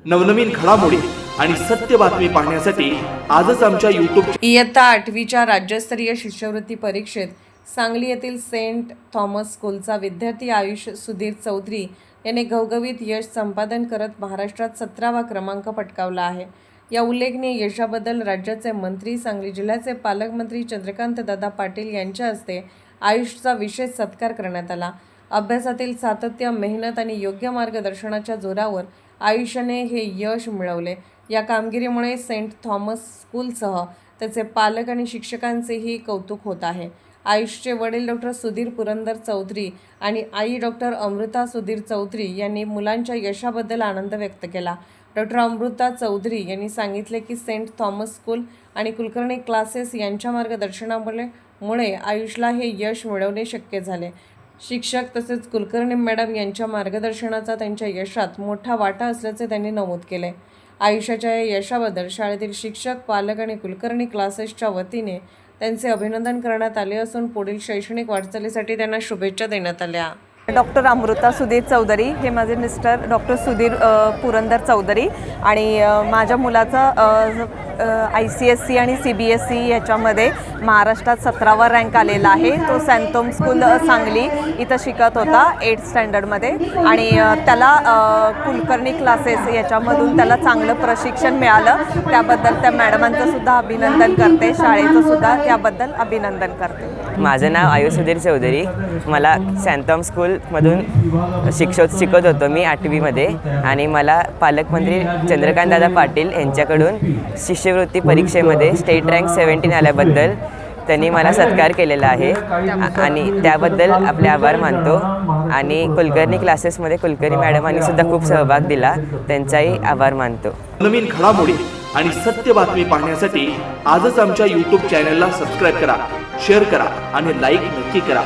नवनवीन घडामोडी आणि सत्य बातमी पाहण्यासाठी आजच आमच्या YouTube इयत्ता 8वीच्या राज्यस्तरीय शिष्यवृत्ती परीक्षेत सांगली येथील सेंट थॉमस स्कूलचा विद्यार्थी आयुष सुधीर चौधरी याने घवघवीत यश संपादन करत महाराष्ट्रात 17वा क्रमांक पटकावला आहे। या उल्लेखनीय यशाबद्दल राज्याचे मंत्री, सांगली जिल्ह्याचे पालकमंत्री चंद्रकांत दादा पाटील यांच्या हस्ते आयुषचा विशेष सत्कार करण्यात आला। अभ्यासातील सातत्य, मेहनत आणि योग्य मार्गदर्शनाच्या जोरावर आयुषने हे यश मिळवले। या कामगिरीमुळे सेंट थॉमस स्कूलसह त्याचे पालक आणि शिक्षकांचेही कौतुक होत आहे। आयुषचे वडील डॉक्टर सुधीर पुरंदर चौधरी आणि आई डॉक्टर अमृता सुधीर चौधरी यांनी मुलांच्या यशाबद्दल आनंद व्यक्त केला। डॉक्टर अमृता चौधरी यांनी सांगितले की सेंट थॉमस स्कूल आणि कुलकर्णी क्लासेस यांच्या मार्गदर्शनामुळे आयुषला हे यश मिळवणे शक्य झाले। शिक्षक तसेच कुलकर्णी मॅडम यांच्या मार्गदर्शनाचा त्यांच्या यशात मोठा वाटा असल्याचे त्यांनी नमूद केले। आयुषाच्या या यशाबद्दल शाळेतील शिक्षक, पालक आणि कुलकर्णी क्लासेसच्या वतीने त्यांचे अभिनंदन करण्यात आले असून पुढील शैक्षणिक वाटचालीसाठी त्यांना शुभेच्छा देण्यात आल्या। डॉक्टर अमृता सुधीर चौधरी हे माझे मिस्टर डॉक्टर सुधीर पुरंदर चौधरी आणि माझ्या मुलाचा ICSE आणि CBSE याच्यामध्ये महाराष्ट्रात 17वा रँक आलेला आहे। तो सेंट थॉमस स्कूल सांगली इथं शिकत होता 8th स्टँडर्डमध्ये आणि त्याला कुलकर्णी क्लासेस याच्यामधून त्याला चांगलं प्रशिक्षण मिळालं। त्याबद्दल त्या मॅडमांचं सुद्धा अभिनंदन करते, शाळेचं सुद्धा त्याबद्दल अभिनंदन करते। माझं नाव आयुष सुधीर चौधरी। मला सेंट थॉमस स्कूलमधून शिकत होतो मी 8वीमध्ये आणि मला पालकमंत्री चंद्रकांत दादा पाटील यांच्याकडून शिष्यवृत्ती परीक्षेमध्ये स्टेट रँक 17 आल्याबद्दल त्यांनी मला सत्कार केलेला आहे आणि त्याबद्दल आपले आभार मानतो। आणि कुलकर्णी क्लासेसमध्ये कुलकर्णी मॅडमांनी सुद्धा खूप सहभाग दिला, त्यांचाही आभार मानतो। नवीन घडामोडी आणि सत्य बातमी पाहण्यासाठी आजच आमच्या YouTube चॅनलला सबस्क्राइब करा, शेअर करा आणि लाईक नक्की करा।